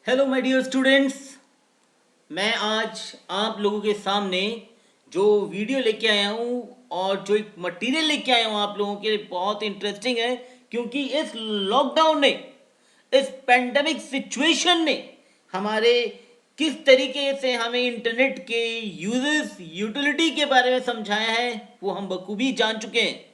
Hello my dear students. मैं आज आप लोगों के सामने जो वीडियो लेके आया हूँ और जो एक मटेरियल लेके आया हूँ आप लोगों के लिए बहुत इंटरेस्टिंग है, क्योंकि इस लॉकडाउन ने, इस पेंडेमिक सिचुएशन ने हमारे किस तरीके से हमें इंटरनेट के यूजेस यूटिलिटी के बारे में समझाया है वो हम बखूबी जान चुके हैं।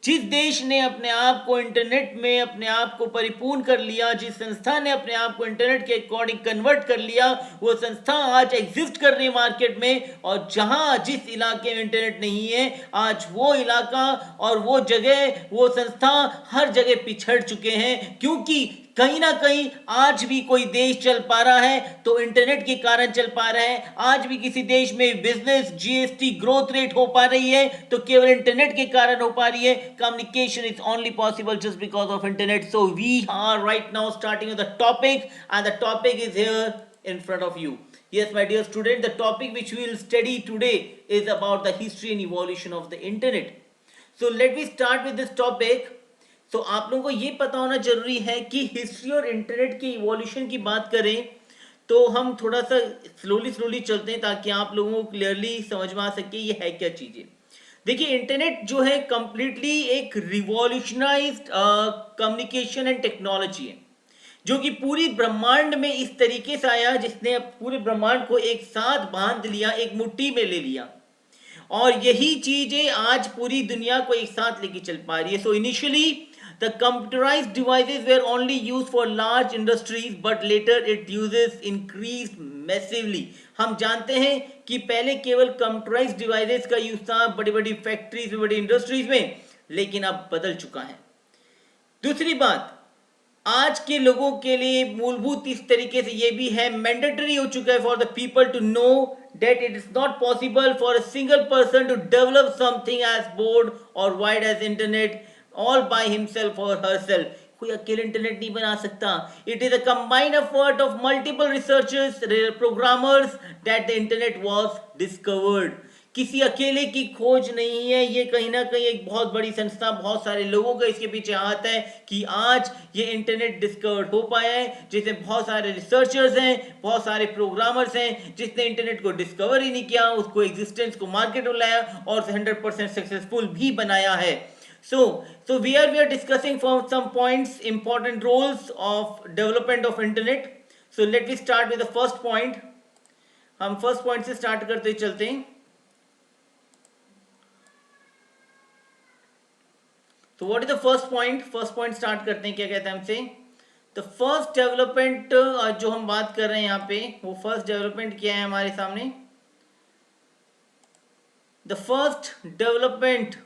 जिस देश ने अपने आप को इंटरनेट में अपने आप को परिपूर्ण कर लिया, जिस संस्था ने अपने आप को इंटरनेट के अकॉर्डिंग कन्वर्ट कर लिया, वो संस्था आज एग्जिस्ट कर रही है मार्केट में। और जहां जिस इलाके में इंटरनेट नहीं है, आज वो इलाका और वो जगह, वो संस्था हर जगह पिछड़ चुके हैं, क्योंकि कहीं ना कहीं आज भी कोई देश चल पा रहा है तो इंटरनेट के कारण चल पा रहा है। आज भी किसी देश में बिजनेस जीएसटी ग्रोथ रेट हो पा रही है तो केवल इंटरनेट के कारण हो पा रही है। Communication is only possible just because of internet. So we are right now starting the topic and the topic is here in front of you. Yes, my dear student, the topic which we will study today is about the history and evolution of the internet. So let me start with this topic. तो आप लोगों को ये पता होना जरूरी है कि हिस्ट्री और इंटरनेट के इवोल्यूशन की बात करें तो हम थोड़ा सा स्लोली स्लोली चलते हैं ताकि आप लोगों को क्लियरली समझ में आ सके ये है क्या चीजें। देखिए, इंटरनेट जो है कंप्लीटली एक रिवॉल्यूशनाइज्ड कम्युनिकेशन एंड टेक्नोलॉजी है, जो कि पूरी ब्रह्मांड में इस तरीके से आया जिसने पूरे ब्रह्मांड को एक साथ बांध लिया, एक मुट्ठी में ले लिया। और यही चीजें आज पूरी दुनिया को एक साथ लेके चल पा रही है। So initially the computerised devices were only used for large industries, but later it uses increased massively. हम जानते हैं कि पहले केवल कंप्यूटराइज्ड डिवाइसेस का यूज था बड़ी बड़ी फैक्ट्रीज में, बड़ी इंडस्ट्रीज में, लेकिन अब बदल चुका है। दूसरी बात, आज के लोगों के लिए मूलभूत इस तरीके से ये भी है, मैंडेटरी हो चुका है for the people to know that it is not possible for a single person to develop something as broad or wide as internet all by himself or herself. कोई अकेले इंटरनेट नहीं बना सकता। It is a combined effort of multiple researchers, programmers that the internet was discovered. किसी अकेले की खोज नहीं है, ये कहीं ना कहीं एक बहुत बड़ी संस्था, बहुत सारे लोगों का इसके पीछे हाथ है कि आज ये इंटरनेट डिस्कवर्ड हो पाया है, जिसमें बहुत सारे रिसर्चर्स हैं, बहुत सारे प्रोग्रामर्स हैं, जिसने इंटरनेट को डिस्कवर ही नहीं किया, उसको एग्जिस्टेंस को मार्केट में लाया और 100% सक्सेसफुल भी बनाया है। So we are discussing from some points, important roles of development of internet. So let me start with the first point. हम फर्स्ट पॉइंट से स्टार्ट करते चलते हैं। तो what is the first point? First point start करते हैं, क्या कहते हैं हमसे। द फर्स्ट डेवलपमेंट जो हम बात कर रहे हैं यहाँ पे, वो फर्स्ट डेवलपमेंट क्या है हमारे सामने। The first development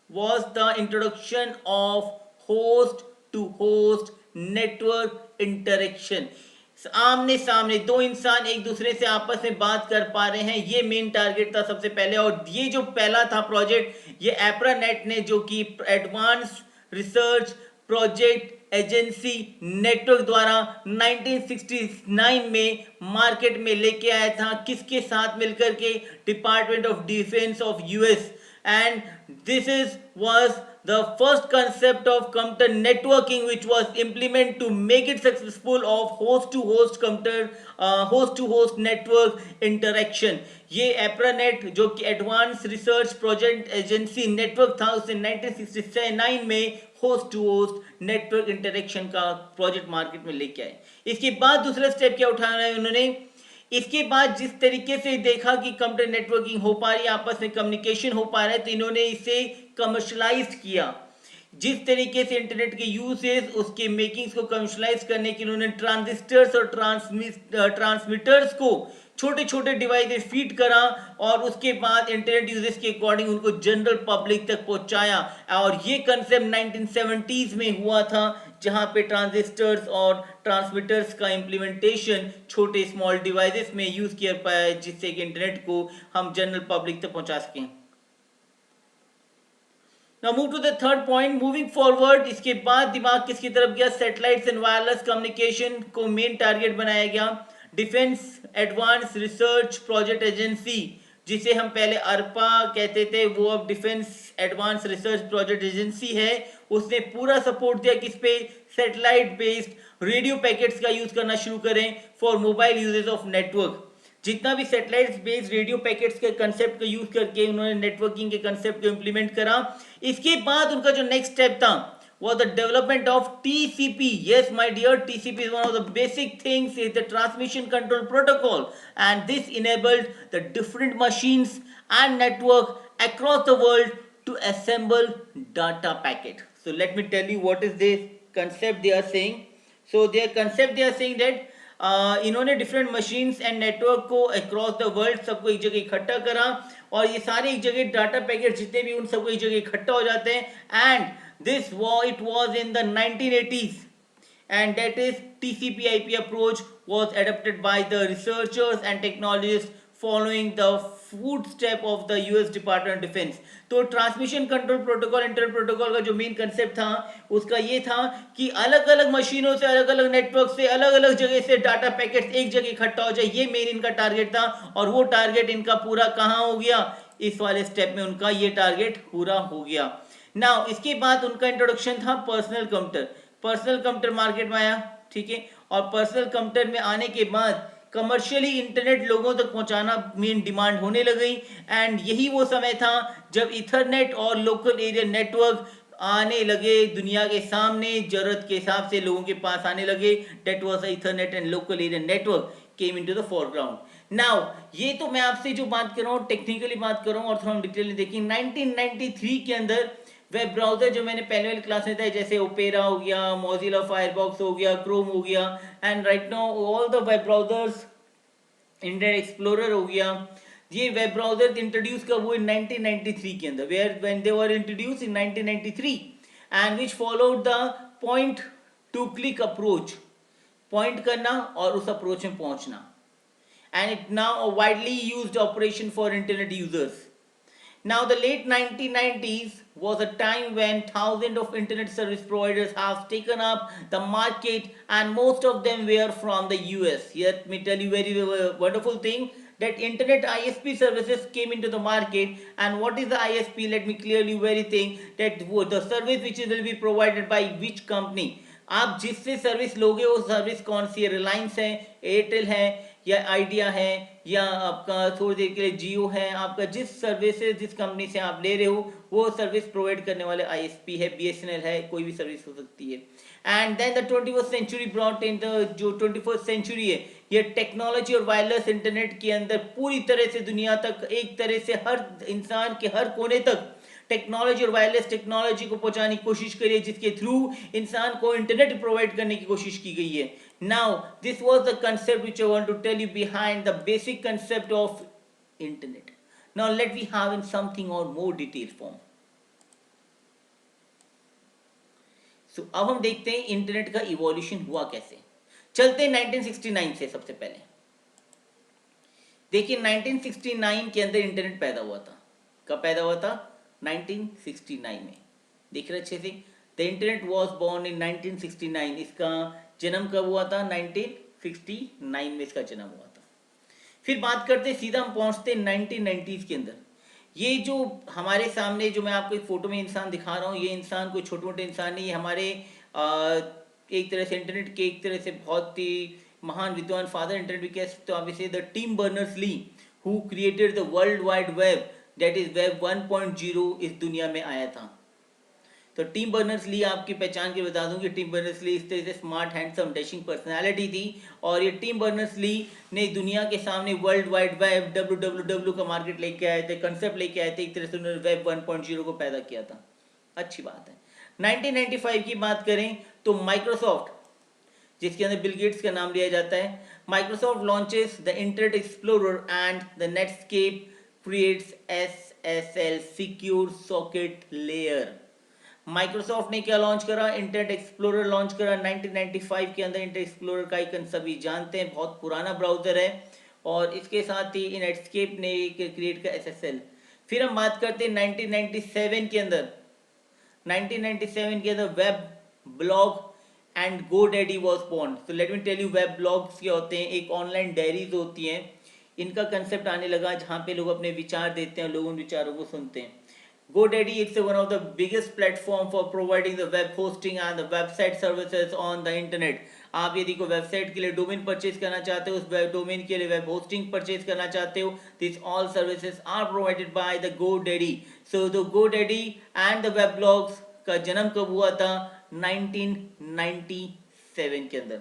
was the introduction of host to host network interaction. आमने सामने दो इंसान एक दूसरे से आपस में बात कर पा रहे हैं, ये मेन टारगेट था सबसे पहले। और ये जो पहला था प्रोजेक्ट, ये एप्रानेट ने, जो कि advance research project agency network द्वारा 1969 में मार्केट में लेके आया था। किसके साथ मिलकर के? Department of defence of US. And this was the first concept of computer networking which was implemented to make it successful of host to host computer host to host network interaction. ये ARPANET जो कि advance research project agency network था, उसने 1969 में host to host network interaction का project market में लेके आए। इसके बाद दूसरा स्टेप क्या उठाना है उन्होंने? इसके बाद जिस तरीके से देखा कि कंप्यूटर नेटवर्किंग हो पा रही है, आपस में कम्युनिकेशन हो पा रहा है, तो इन्होंने इसे कमर्शलाइज किया। जिस तरीके से इंटरनेट के यूसेज, उसके मेकिंग्स को कमर्शलाइज करने के लिए उन्होंने ट्रांजिस्टर्स और ट्रांसमीटर्स को छोटे छोटे डिवाइसेस फीड करा और उसके बाद इंटरनेट यूजेस के अकॉर्डिंग उनको जनरल पब्लिक तक पहुंचाया। और ये कंसेप्ट 1970s में हुआ था, जहां पे ट्रांजिस्टर्स और ट्रांसमीटर्स का इंप्लीमेंटेशन छोटे स्मॉल डिवाइसेस में यूज किया पाया, जिससे कि इंटरनेट को हम जनरल पब्लिक तक पहुंचा सकें। Now move to the third point. Moving forward, इसके बाद दिमाग किसकी तरफ गया? सैटेलाइट्स एंड वायरलेस कम्युनिकेशन को मेन टारगेट बनाया गया। Defence advance research project agency जिसे हम पहले अरपा कहते थे, वो अब defence advance research project agency है, उसने पूरा सपोर्ट दिया किस पे, सैटेलाइट बेस्ड रेडियो पैकेट्स का यूज करना शुरू करें for mobile uses of network. जितना भी सैटेलाइट बेस्ड रेडियो पैकेट्स के कंसेप्ट का यूज करके उन्होंने नेटवर्किंग के कंसेप्ट को इंप्लीमेंट करा। इसके बाद उनका जो नेक्स्ट स्टेप था was the development of TCP. Yes, my dear, TCP is one of the basic things, is the transmission control protocol, and this enabled the different machines and network across the world to assemble data packet. So let me tell you what is this concept they are saying. So their concept they are saying that इन्होंने different machines and network को across the world सबको एक जगह इकट्ठा करा, और ये सारे एक जगह डाटा पैकेट जितने भी उन सबको एक जगह इकट्ठा हो जाते हैं। And this it was in the 1980s, and that is TCP/IP approach was adopted by the researchers and technologists following the footstep of the US Department of Defense. तो transmission control protocol, internet protocol का जो main concept था उसका ये था कि अलग अलग मशीनों से, अलग अलग नेटवर्क से, अलग अलग जगह से डाटा पैकेट्स एक जगह इकट्ठा हो जाए, ये मेन इनका टारगेट था। और वो टारगेट इनका पूरा कहाँ हो गया, इस वाले स्टेप में उनका ये टारगेट पूरा हो गया। नाउ इसके बाद उनका इंट्रोडक्शन था personal computer. Personal computer market में आया, ठीक है, और पर्सनल कंप्यूटर में आने के बाद कमर्शियली इंटरनेट लोगों तक पहुंचाना मेन डिमांड होने लगी। एंड यही वो समय था जब इथरनेट और लोकल एरिया नेटवर्क आने लगे दुनिया के सामने, जरूरत के हिसाब से लोगों के पास आने लगे। That was Ethernet and local area network came into the foreground. Now ये तो मैं आपसे जो बात कर रहा हूँ टेक्निकली बात कर रहा हूँ, और थोड़ा हम डिटेल में देखें। 1993 के अंदर वेब ब्राउजर जो मैंने पहले वाली क्लास में था, जैसे ओपेरा हो गया, मोजिला फायरफॉक्स हो गया, क्रोम हो गया, and right now all the web browsers, internet explorer हो गया, ये वेब ब्राउजर इंट्रोड्यूस कब हुए, 1993 के अंदर, where when they were introduce in 1993, and which followed the point to click approach, point करना और उस अप्रोच में पहुंचना, and it now a widely used operation for internet users. Now the late 1990s was a time when thousands of internet service providers have taken up the market, and most of them were from the US. Let me tell you very wonderful thing, that internet ISP services came into the market. And what is the ISP? Let me clearly very thing, that the service which will be provided by which company, आप जिससे service लोगे वो service कौन सी है, रिलायंस है, Airtel है, या idea है, या आपका थोड़ी देर के लिए जियो है, आपका जिस सर्विसेज जिस कंपनी से आप ले रहे हो वो सर्विस प्रोवाइड करने वाले आईएसपी है, बीएसएनएल है, कोई भी सर्विस हो सकती है। And then the 21st century brought in the, जो 21st सेंचुरी है, ये टेक्नोलॉजी और वायरलेस इंटरनेट के अंदर पूरी तरह से दुनिया तक, एक तरह से हर इंसान के हर कोने तक टेक्नोलॉजी और वायरलेस टेक्नोलॉजी को पहुंचाने की कोशिश करिए, जिसके थ्रू इंसान को इंटरनेट प्रोवाइड करने की कोशिश की गई है। Now this was the concept which I want to tell you behind the basic concept of internet. Now let we have in something और मोर डिटेल फॉर्म। सो अब हम देखते हैं इंटरनेट का इवोल्यूशन हुआ कैसे। चलते हैं 1969 से। सबसे पहले देखिए 1969 के अंदर इंटरनेट पैदा हुआ था। कब पैदा हुआ था? 1969 में। देख रहे अच्छे से, the internet was born in 1969। इसका जन्म कब हुआ था? 1969 में इसका जन्म हुआ था। फिर बात करते सीधा हम पहुंचते 1990s के अंदर। ये जो हमारे सामने जो मैं आपको एक फोटो में इंसान दिखा रहा हूँ, ये इंसान कोई छोटे मोटे इंसान नहीं, हमारे एक तरह से इंटरनेट के एक तरह से बहुत ही महान विद्वान फादर इंटरनेट भी कह सकते हो आप इसे, the Tim Berners Lee, who created the world wide web, that is web 1.0 इस दुनिया में आया था। तो टिम बर्नर्स ली आपकी पहचान के बता दूं कि टिम बर्नर्स ली इस तरह से स्मार्ट हैंडसम डैशिंग पर्सनालिटी थी, और ये टिम बर्नर्स ली ने दुनिया के सामने वर्ल्ड वाइड वेब WWW का मार्केट लेके आए थे, कंसेप्ट लेके आए थे, एक तरह से उन्होंने वेब 1.0 को पैदा किया था। अच्छी बात है। 1995 की बात करें तो माइक्रोसॉफ्ट, जिसके अंदर बिल गेट्स का नाम लिया जाता है, Microsoft launches the internet explorer and the Netscape creates SSL secure socket layer. Microsoft ने क्या लॉन्च करा? इंटरनेट एक्सप्लोरर लॉन्च करा 1995 के अंदर। इंटरनेट एक्सप्लोरर का आइकन सभी जानते हैं, बहुत पुराना ब्राउजर है, और इसके साथ ही नेटस्केप ने क्रिएट किया SSL। फिर हम बात करते हैं 1997 के अंदर। 1997 के अंदर web blog and GoDaddy was born. तो let me tell you web blogs क्या होते हैं। एक ऑनलाइन डायरीज होती हैं, इनका कंसेप्ट आने लगा जहाँ पे लोग अपने विचार देते हैं, लोग उन विचारों को सुनते हैं. GoDaddy, it's one of the biggest platform for providing the web hosting and the website services on the internet. आप यदि कोई वेबसाइट के लिए डोमेन परचेज करना चाहते हो, उस वेब डोमेन के लिए वेब होस्टिंग परचेज करना चाहते हो, this all services are provided by the GoDaddy. So the GoDaddy and the web blogs का जन्म कब हुआ था? 1997 के अंदर.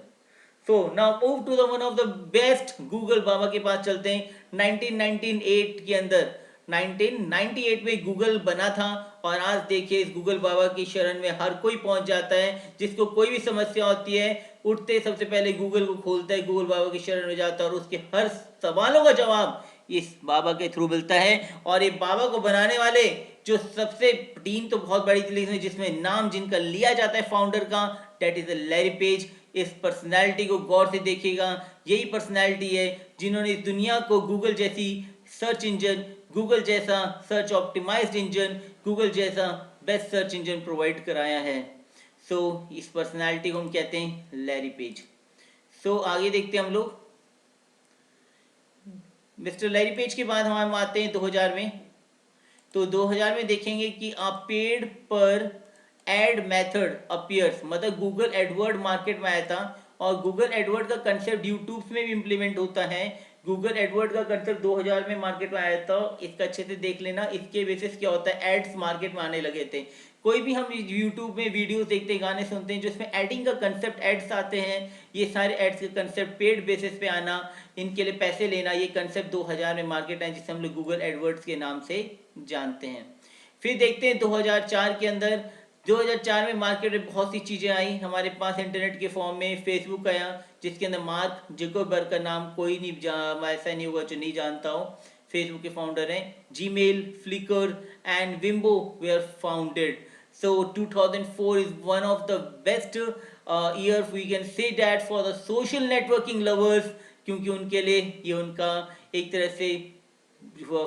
So now move to the one of the best. Google बाबा के पास चलते हैं. 1998 के अंदर 1998 में गूगल बना था और आज देखिए इस गूगल बाबा की शरण में हर कोई पहुंच जाता है. जिसको कोई भी समस्या होती है, उठते सबसे पहले गूगल को खोलता है, गूगल बाबा की शरण में जाता है और उसके हर सवालों का जवाब इस बाबा के थ्रू मिलता है. और ये बाबा को बनाने वाले जो सबसे टीम तो बहुत बड़ी थी, जिसमें नाम जिनका लिया जाता है फाउंडर का, डेट इज लैरी पेज. इस पर्सनैलिटी को गौर से देखिएगा. यही पर्सनैलिटी है जिन्होंने इस दुनिया को गूगल जैसी सर्च इंजन, गूगल जैसा सर्च ऑप्टिमाइज्ड इंजन, गूगल जैसा बेस्ट सर्च इंजन प्रोवाइड कराया है. सो इस पर्सनैलिटी को हम कहते हैं लैरी पेज. सो आगे देखते हैं हम लोग. मिस्टर लैरी पेज के बाद हम आते हैं 2000 में. तो 2000 में देखेंगे कि अ पेड पर एड मेथड अपीयर्स, मतलब गूगल एडवर्ड मार्केट में आया था. और गूगल एडवर्ड का कंसेप्ट यूट्यूब में भी इम्प्लीमेंट होता है. गूगल एडवर्ड का कंसेप्ट 2000 में मार्केट में आया था. इसका अच्छे से देख लेना. इसके बेसिस क्या होता है, एड्स मार्केट में आने लगे थे. कोई भी हम यूट्यूब में वीडियोस देखते हैं, गाने सुनते हैं, जो इसमें एडिंग का कंसेप्ट एड्स आते हैं, ये सारे एड्स के कंसेप्ट पेड बेसिस पे आना, इनके लिए पैसे लेना, ये कंसेप्ट 2000 में मार्केट है, जिसे हम लोग गूगल एडवर्ड्स के नाम से जानते हैं. फिर देखते हैं 2004 के अंदर. 2004 में मार्केट में बहुत सी चीज़ें आई हमारे पास इंटरनेट के फॉर्म में. फेसबुक आया, जिसके अंदर मार्क जुकरबर्ग का नाम कोई नहीं ऐसा नहीं होगा जो नहीं जानता हो. फेसबुक के फाउंडर हैं. Gmail, Flickr and Vimeo were founded. So 2004 is one of the best year we can say that for the social networking lovers, क्योंकि उनके लिए ये उनका एक तरह से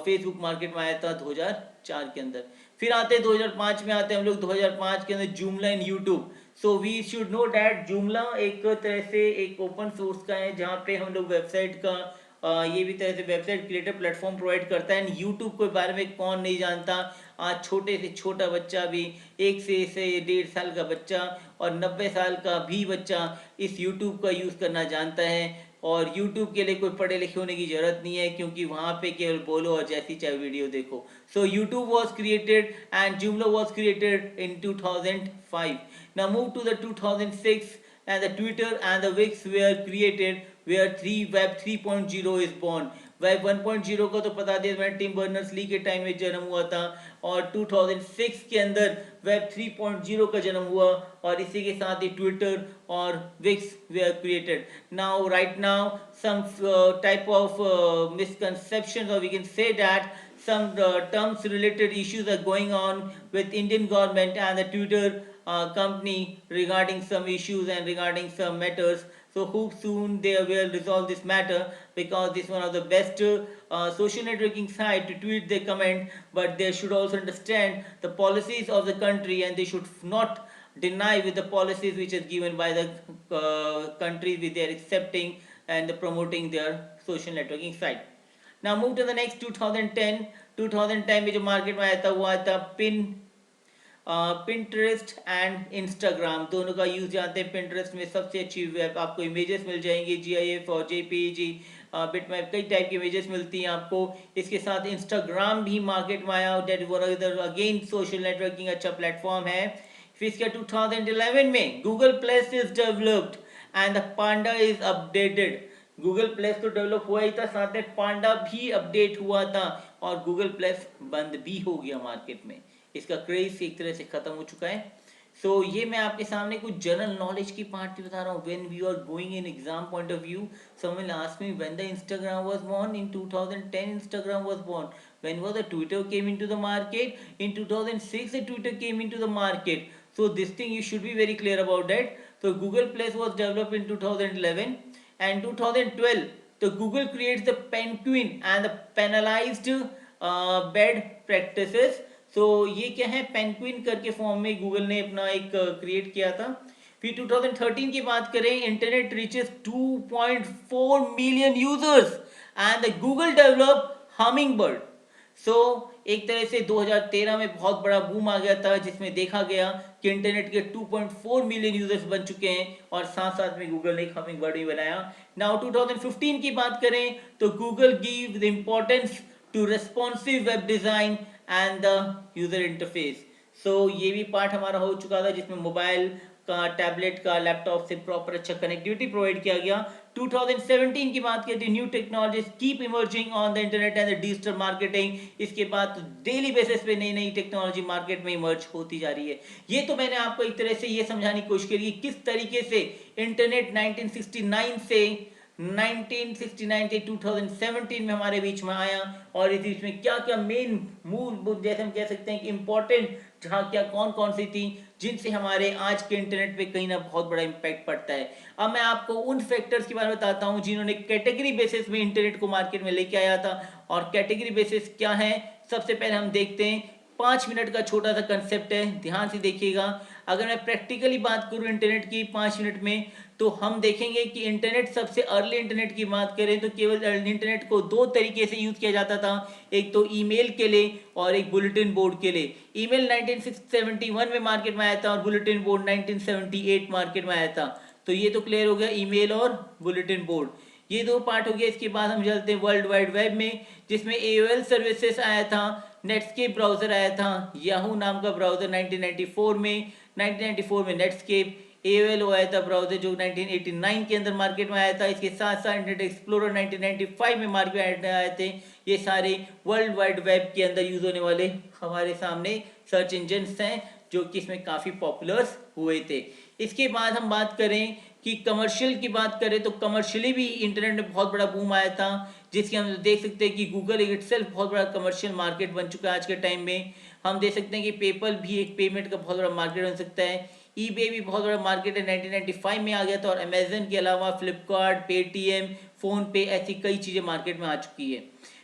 फेसबुक मार्केट में आया था 2004 के अंदर. फिर आते हैं 2005 में. आते हैं हम लोग 2005 के अंदर Joomla and YouTube. So we should know that Joomla एक तरह से एक ओपन सोर्स का है, जहाँ पे हम लोग वेबसाइट का ये भी तरह से वेबसाइट क्रिएटर प्लेटफॉर्म प्रोवाइड करता है. एंड यूट्यूब के बारे में कौन नहीं जानता. आज छोटे से छोटा बच्चा भी, 1 से 1.5 साल का बच्चा और 90 साल का भी बच्चा इस यूट्यूब का यूज़ करना जानता है. और यूट्यूब के लिए कोई पढ़े लिखे होने की ज़रूरत नहीं है, क्योंकि वहाँ पे केवल बोलो और जैसी चाहे वीडियो देखो. So YouTube was created and Joomla was created in 2005. Now move to the 2006 and the Twitter and the Wix were created, where Web 3.0 is born. Web 1.0 का तो बता दिया मैंने, टिम बर्नर्स-ली के टाइम में जन्म हुआ था. और 2006 के अंदर Web 3.0 का जन्म हुआ और इसी के साथ ही Twitter और Wix were created. Now right now some type of misconceptions, or we can say that some terms related issues are going on with Indian government and the Twitter company regarding some issues and regarding some matters. So hope soon they will resolve this matter, because this is one of the best social networking site to tweet their comment. But they should also understand the policies of the country, and they should not deny with the policies which is given by the countries which they are accepting and promoting their social networking site. Now move to the next 2010. 2010 में जो market में आया था वो आया था Pinterest and Instagram. दोनों का यूज जानते हैं. पिंटरेस्ट में सबसे अच्छी वेब आपको इमेजेस मिल जाएंगी, GIF और JPG, बिटमैप, कई टाइप की इमेजेस मिलती हैं आपको. इसके साथ इंस्टाग्राम भी मार्केट में आया, that is again social networking अच्छा प्लेटफॉर्म है. फिर इसका 2011 में Google plus is developed and the panda is updated. Google plus तो डेवलप हुआ ही था, साथ में पांडा भी अपडेट हुआ था और गूगल प्लस बंद भी हो गया मार्केट में. इसका क्रेज एक तरह से खत्म हो चुका है. सो ये मैं आपके सामने कुछ जनरल नॉलेज की पार्ट बता रहा हूँ. When we are going in exam point of view, someone asked me when the Instagram was born. In 2010 Instagram was born. When was the Twitter came into the market? In 2006 the Twitter came into the market. So this thing you should be very clear about that. So Google Plus was developed in 2011 and 2012 the Google creates the Penguin and the penalized bad practices. तो ये क्या है, penguin करके form में Google ने अपना एक create किया था. फिर 2013 की बात करें, internet reaches 2.4 million users and the Google develop hummingbird. So एक तरह से 2013 में बहुत बड़ा बूम आ गया था, जिसमें देखा गया कि इंटरनेट के 2.4 मिलियन यूजर्स बन चुके हैं, और साथ साथ में गूगल ने एक हमिंग बर्ड भी बनाया। नाउ 2015 की बात करें तो Google give the importance to responsive web design and the user interface. So ये भी पार्ट हमारा हो चुका था, जिसमें मोबाइल का, टैबलेट का, लैपटॉप से प्रॉपर अच्छा कनेक्टिविटी प्रोवाइड किया गया। 2017 की बात करें तो new technologies keep emerging on the internet and the digital marketing. इसके बाद तो डेली बेसिस पे नई नई टेक्नोलॉजी मार्केट में इमर्ज होती जा रही है। ये तो मैंने आपको एक तरह से ये समझाने की कोशिश करी कि किस तरीके से इंटरनेट 1969 से 2017 में हमारे बीच में आया, और इस बीच में क्या क्या मेन मूल जैसे हम कह सकते हैं कि इंपॉर्टेंट जहाँ क्या कौन कौन सी थी जिनसे हमारे आज के इंटरनेट पे कहीं ना बहुत बड़ा इंपैक्ट पड़ता है। अब मैं आपको उन फैक्टर्स के बारे में बताता हूँ जिन्होंने कैटेगरी बेसिस में इंटरनेट को मार्केट में लेके आया था। और कैटेगरी बेसिस क्या है, सबसे पहले हम देखते हैं। 5 मिनट का छोटा सा कंसेप्ट है, ध्यान से देखिएगा। अगर मैं प्रैक्टिकली बात करूं इंटरनेट की 5 मिनट में, तो हम देखेंगे कि इंटरनेट, सबसे अर्ली इंटरनेट की बात करें तो केवल इंटरनेट को दो तरीके से यूज किया जाता था, एक तो ईमेल के लिए और एक बुलेटिन बोर्ड के लिए। ईमेल 1971 में मार्केट में आया था और बुलेटिन बोर्ड 1978 मार्केट में आया था। तो ये तो क्लियर हो गया, ईमेल और बुलेटिन बोर्ड, ये दो पार्ट हो गया। इसके बाद हम चलते हैं वर्ल्ड वाइड वेब में, जिसमें AOL सर्विसेज आया था, नेटस्केप ब्राउजर आया था, याहू नाम का ब्राउजर 1994 में, 1994 में नेटस्केप, AOL आया था ब्राउजर जो 1989 के अंदर मार्केट में आया था। इसके साथ साथ इंटरनेट एक्सप्लोरर 1995 में मार्केट में आए थे। ये सारे वर्ल्ड वाइड वेब के अंदर यूज होने वाले हमारे सामने सर्च इंजन हैं, जो कि इसमें काफ़ी पॉपुलर हुए थे। इसके बाद हम बात करें कि कमर्शियल की बात करें तो कमर्शियली भी इंटरनेट में बहुत बड़ा बूम आया था, जिसके हम देख सकते हैं कि गूगल इटसेल्फ बहुत बड़ा कमर्शियल मार्केट बन चुका है आज के टाइम में। हम देख सकते हैं कि पेपल भी एक पेमेंट का बहुत बड़ा मार्केट बन सकता है। ईबे भी बहुत बड़ा मार्केट है, 1995 में आ गया था। और अमेजन के अलावा फ्लिपकार्ट, पेटीएम, फोन पे, ऐसी कई चीज़ें मार्केट में आ चुकी है।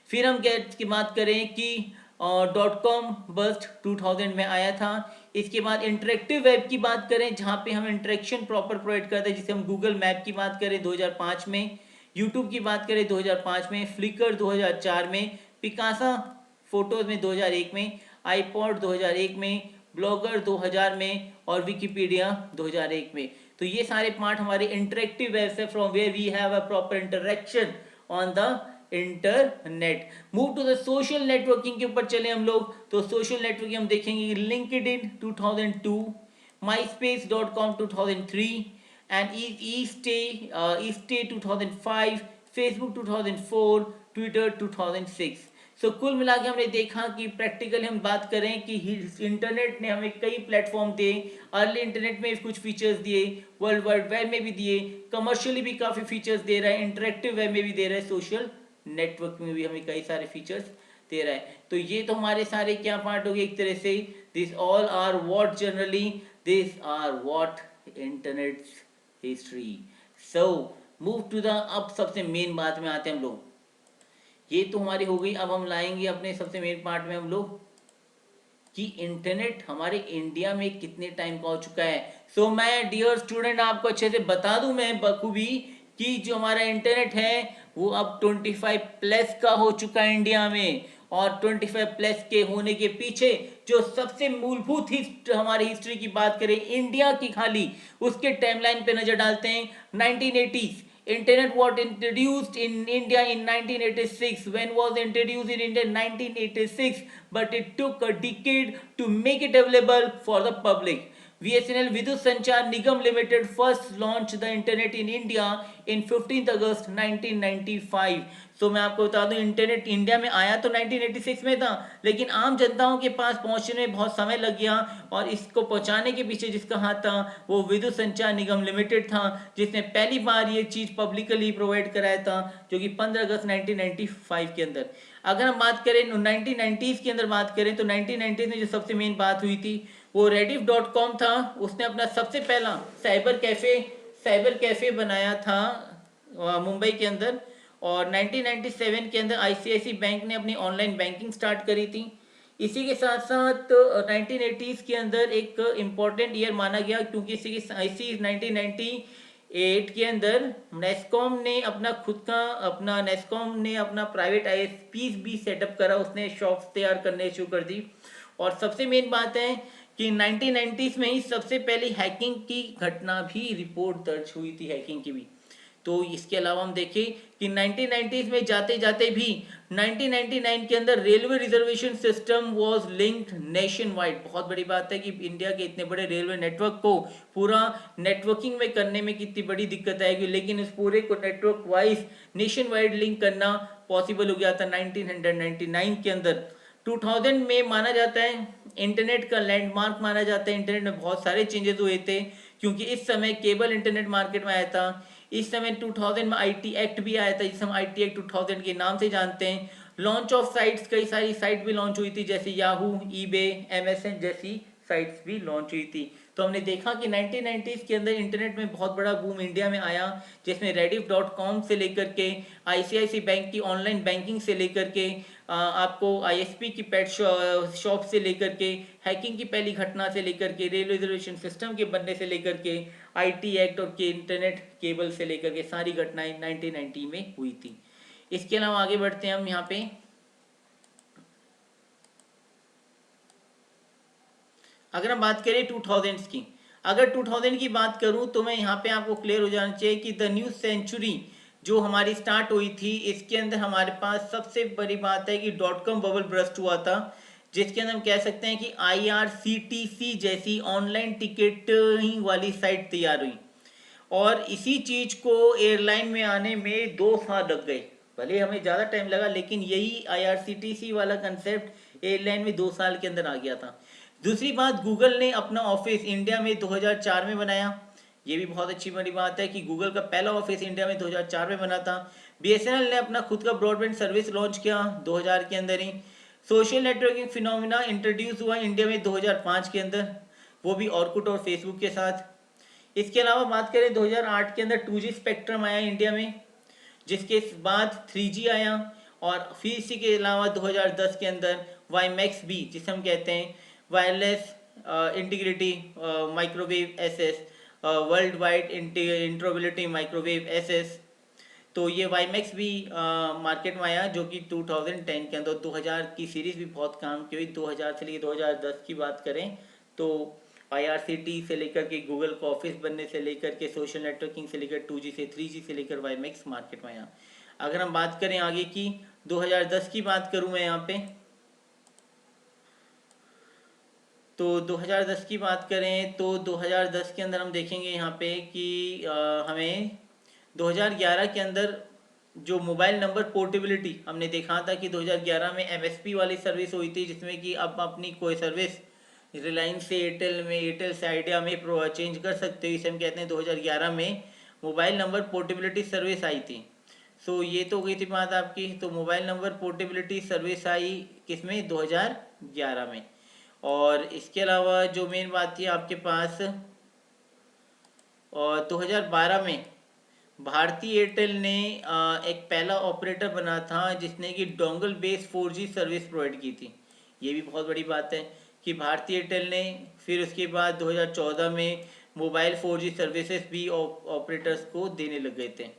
फिर हम की बात करें कि .com बस्ट 2000 में आया था। इसके बाद इंटरेक्टिव वेब की बात करें, जहाँ पे हम इंटरेक्शन प्रॉपर प्रोवाइड करते हैं, जिसे हम गूगल मैप की बात करें 2005 में, यूट्यूब की बात करें 2005 में, फ्लिकर 2004 में, पिकासा फोटोज में 2001 में, आईपॉड 2001 में, ब्लॉगर 2000 में, और विकिपीडिया 2001 में। तो ये सारे पार्ट हमारे इंटरेक्टिव वेब से, from where we have a proper interaction on the internet. Move to the social networking के ऊपर चले हम लोग, तो सोशल नेटवर्किंग हम देखेंगे लिंक्डइन 2002, myspace.com 2003, एंड ईस्टे 2005, फेसबुक 2004, ट्विटर 2006। सो कुल मिला के हमने देखा कि प्रैक्टिकली हम बात करें कि इंटरनेट ने हमें कई प्लेटफॉर्म दिए। अर्ली इंटरनेट में कुछ फीचर्स दिए, वर्ल्ड वाइड वेब में भी दिए, कमर्शियली भी काफ़ी फीचर्स दे रहा है, इंटरेक्टिव वेब में भी दे रहा है, सोशल नेटवर्क में भी हमें कई सारे फीचर्स दे रहा है। तो ये तो हमारे सारे क्या पार्ट हो गए एक तरह से। This all are what generally, this are what internet history. So move to the, अब सबसे मेन बात में आते हैं हम लोग। ये तो हमारी हो गई, अब हम लाएंगे अपने सबसे मेन पार्ट में हम लोग कि इंटरनेट हमारे इंडिया में कितने टाइम का हो चुका है। सो मैं डियर स्टूडेंट आपको अच्छे से बता दूं मैं बखूबी कि जो हमारा इंटरनेट है वो अब 25 प्लस का हो चुका है इंडिया में। और 25 प्लस के होने के पीछे जो सबसे मूलभूत हमारी हिस्ट्री की बात करें इंडिया की, खाली उसके टाइमलाइन पे नजर डालते हैं। 1980s internet was introduced in India in 1986. When was introduced in India? 1986, but it took a decade to make it available for the public. BSNL Vidut Sanchar Nigam Limited first launched the internet in India in 15th August 1995. सो मैं आपको बता दूं internet India में आया तो 1986 में था, लेकिन आम जनताओं के पास पहुंचने में बहुत समय लग गया। और इसको पहुंचाने के पीछे जिसका हाथ था वो विद्युत संचार निगम लिमिटेड था, जिसने पहली बार ये चीज पब्लिकली प्रोवाइड कराया था, जो कि 15 अगस्त 1995 के अंदर। अगर हम बात करें 1990s के अंदर बात करें तो 1990s में जो सबसे मेन बात हुई थी वो rediff.com था। उसने अपना सबसे पहला साइबर कैफे बनाया था मुंबई के अंदर। और 1997 के अंदर ICICI बैंक ने अपनी ऑनलाइन बैंकिंग स्टार्ट करी थी। इसी के साथ साथ 1980s के अंदर एक इम्पॉर्टेंट ईयर माना गया, क्योंकि इसी 1990 8 के अंदर नेस्कॉम ने अपना प्राइवेट आईएसपीज भी सेटअप करा, उसने शॉप्स तैयार करने शुरू कर दी। और सबसे मेन बात है कि 1990s में ही सबसे पहली हैकिंग की घटना भी रिपोर्ट दर्ज हुई थी, हैकिंग की भी। तो इसके अलावा हम देखें कि 1990s में जाते जाते भी 1999 के अंदर railway reservation system was linked nation wide. बहुत बड़ी बात है कि इंडिया के इतने बड़े रेलवे नेटवर्क को पूरा नेटवर्किंग में करने में कितनी बड़ी दिक्कत आएगी, लेकिन इस पूरे को network wise nation wide link करना पॉसिबल हो गया था 1999 के अंदर। 2000 में माना जाता है इंटरनेट का लैंडमार्क माना जाता है। इंटरनेट में बहुत सारे चेंजेस हुए थे क्योंकि इस समय केबल इंटरनेट मार्केट में आया था। इस समय 2000 में आईटी एक्ट भी आया था, जिसे हम आईटी एक्ट 2000 के नाम से जानते हैं। लॉन्च ऑफ साइट्स, कई सारी साइट भी लॉन्च हुई थी, जैसे याहू, ईबे, एमएसएन जैसी साइट्स भी लॉन्च हुई थी। तो हमने देखा कि 1990s के अंदर इंटरनेट में बहुत बड़ा बूम इंडिया में आया, जिसमें रेडिफ.com से लेकर के आईसीआईसी बैंक की ऑनलाइन बैंकिंग से लेकर के आपको आईएसपी की पेट शॉप से लेकर के हैकिंग की पहली घटना से लेकर के रेलवे रिजर्वेशन सिस्टम के बनने से लेकर के आईटी एक्ट और के इंटरनेट केबल से लेकर के सारी घटनाएं 1990 में हुई थी। इसके अलावा आगे बढ़ते हैं हम यहाँ पे। अगर हम बात करें 2000s की, अगर 2000 की बात करूं तो मैं यहाँ पे आपको क्लियर हो जाना चाहिए कि द न्यू सेंचुरी जो हमारी स्टार्ट हुई थी, इसके अंदर हमारे पास सबसे बड़ी बात है कि .com बबल बर्स्ट हुआ था, जिसके अंदर हम कह सकते हैं कि IRCTC जैसी ऑनलाइन टिकटिंग वाली साइट तैयार हुई। और इसी चीज को एयरलाइन में आने में 2 साल लग गए। भले हमें ज़्यादा टाइम लगा, लेकिन यही IRCTC वाला कंसेप्ट एयरलाइन में 2 साल के अंदर आ गया था। दूसरी बात, गूगल ने अपना ऑफिस इंडिया में 2004 में बनाया। ये भी बहुत अच्छी बड़ी बात है कि गूगल का पहला ऑफिस इंडिया में 2004 में बना था। BSNL ने अपना खुद का ब्रॉडबैंड सर्विस लॉन्च किया 2000 के अंदर ही। सोशल नेटवर्किंग फिनोमिना इंट्रोड्यूस हुआ इंडिया में 2005 के अंदर, वो भी ऑर्कुट और फेसबुक के साथ। इसके अलावा बात करें 2008 के अंदर 2G स्पेक्ट्रम आया इंडिया में, जिसके बाद 3G आया। और फिर इसी के अलावा 2010 के अंदर वाईमैक्स बी, जिसे हम कहते हैं wireless integrity microwave access, world wide interoperability microwave access. तो ये वाईमैक्स भी मार्केट में आया, जो कि 2010 के अंदर। 2000 की सीरीज भी बहुत काम की हुई। 2000 से लेकर 2010 की बात करें तो IRCT से लेकर के गूगल का ऑफिस बनने से लेकर के सोशल नेटवर्किंग से लेकर 2G से 3G से लेकर वाईमैक्स मार्केट में आया। अगर हम बात करें आगे की, 2010 की बात करूं मैं यहाँ पे, तो 2010 की बात करें तो 2010 के अंदर हम देखेंगे यहाँ पे कि हमें 2011 के अंदर जो मोबाइल नंबर पोर्टेबिलिटी हमने देखा था कि 2011 में MSP वाली सर्विस हुई थी, जिसमें कि आप अपनी कोई सर्विस रिलायंस से एयरटेल में, एयरटेल से आइडिया में चेंज कर सकते हो। इसे हम कहते हैं 2011 में मोबाइल नंबर पोर्टेबिलिटी सर्विस आई थी। सो ये तो हो गई थी बात आपकी। तो मोबाइल नंबर पोर्टेबिलिटी सर्विस आई किसमें, 2011 में। और इसके अलावा जो मेन बात थी आपके पास, और 2012 में भारती एयरटेल ने एक पहला ऑपरेटर बना था जिसने कि dongle based 4G service provide की थी। ये भी बहुत बड़ी बात है कि भारती एयरटेल ने फिर उसके बाद 2014 में मोबाइल 4G सर्विसेज भी ऑपरेटर्स को देने लग गए थे।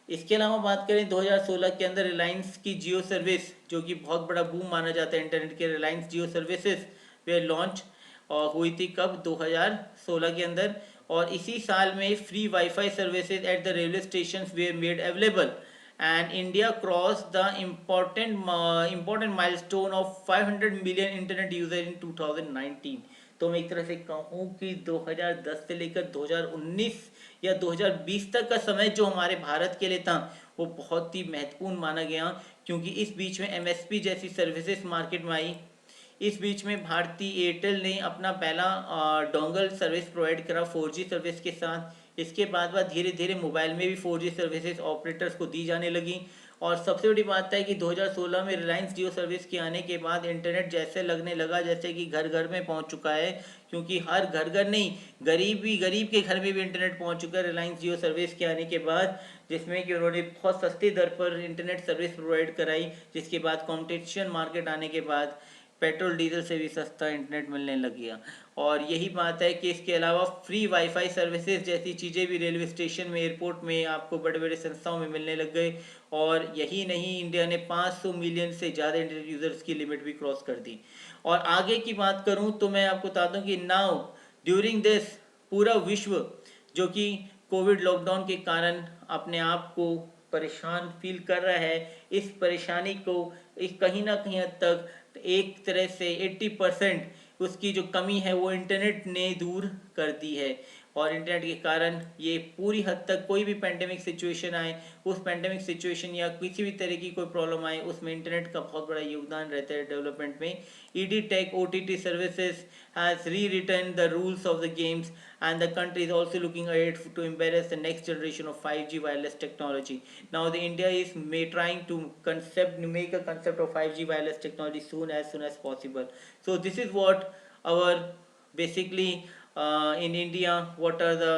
इसके अलावा बात करें 2016 के अंदर रिलायंस की जियो सर्विस, जो कि बहुत बड़ा बूम माना जाता है इंटरनेट के, रिलायंस जियो सर्विसेज वे लॉन्च हुई थी कब, 2016 के अंदर। और इसी साल में free wifi services at the railway station were made available and India cross the important milestone of 500 million internet user इन 2019। तो मैं एक तरह से कहूँ कि 2010 से लेकर 2019 या 2020 तक का समय जो हमारे भारत के लिए था वो बहुत ही महत्वपूर्ण माना गया, क्योंकि इस बीच में MSP जैसी सर्विसेज मार्केट में आई। इस बीच में भारती एयरटेल ने अपना पहला डोंगल सर्विस प्रोवाइड करा 4G सर्विस के साथ। इसके बाद धीरे धीरे मोबाइल में भी 4G सर्विसेज ऑपरेटर्स को दी जाने लगी। और सबसे बड़ी बात है कि 2016 में रिलायंस जियो सर्विस के आने के बाद इंटरनेट जैसे लगने लगा जैसे कि घर घर में पहुंच चुका है, क्योंकि हर घर घर नहीं, गरीब के घर में भी इंटरनेट पहुंच चुका है रिलायंस जियो सर्विस के आने के बाद, जिसमें कि उन्होंने बहुत सस्ती दर पर इंटरनेट सर्विस प्रोवाइड कराई। जिसके बाद कॉम्पिटिशन मार्केट आने के बाद पेट्रोल डीजल से भी सस्ता इंटरनेट मिलने लग गया। और यही बात है कि इसके अलावा फ्री वाईफाई सर्विसेज जैसी चीज़ें भी रेलवे स्टेशन में, एयरपोर्ट में, आपको बड़े बड़े संस्थाओं में मिलने लग गए। और यही नहीं, इंडिया ने 500 मिलियन से ज़्यादा इंटरनेट यूज़र्स की लिमिट भी क्रॉस कर दी। और आगे की बात करूं तो मैं आपको बता दूं कि नाउ ड्यूरिंग दिस, पूरा विश्व जो कि कोविड लॉकडाउन के कारण अपने आप को परेशान फील कर रहा है, इस परेशानी को इस कहीं ना कहीं हद तक एक तरह से 80% उसकी जो कमी है वो इंटरनेट ने दूर कर दी है। और इंटरनेट के कारण ये पूरी हद तक कोई भी पेंडेमिक सिचुएशन आए, उस पेंडेमिक सिचुएशन या किसी भी तरह की कोई प्रॉब्लम आए, उसमें इंटरनेट का बहुत बड़ा योगदान रहता है डेवलपमेंट में। Ed tech OTT services has rewritten the rules of the games and the country is also looking ahead to embrace the next generation of 5G wireless technology. Now the India is trying to make a concept of 5G wireless technology soon as possible. So this is what our basically in India, what are the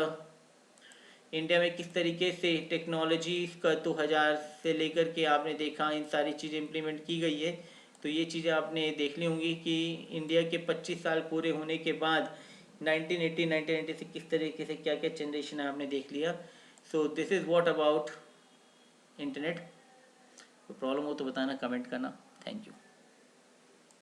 India में किस तरीके से technology का 2000 से लेकर के आपने देखा इन सारी चीज़ें इम्प्लीमेंट की गई है। तो ये चीज़ें आपने देख ली होंगी कि इंडिया के 25 साल पूरे होने के बाद 1980 1990 से किस तरीके से क्या क्या जनरेशन है आपने देख लिया। So this is what about internet. तो प्रॉब्लम हो तो बताना, कमेंट करना। Thank you.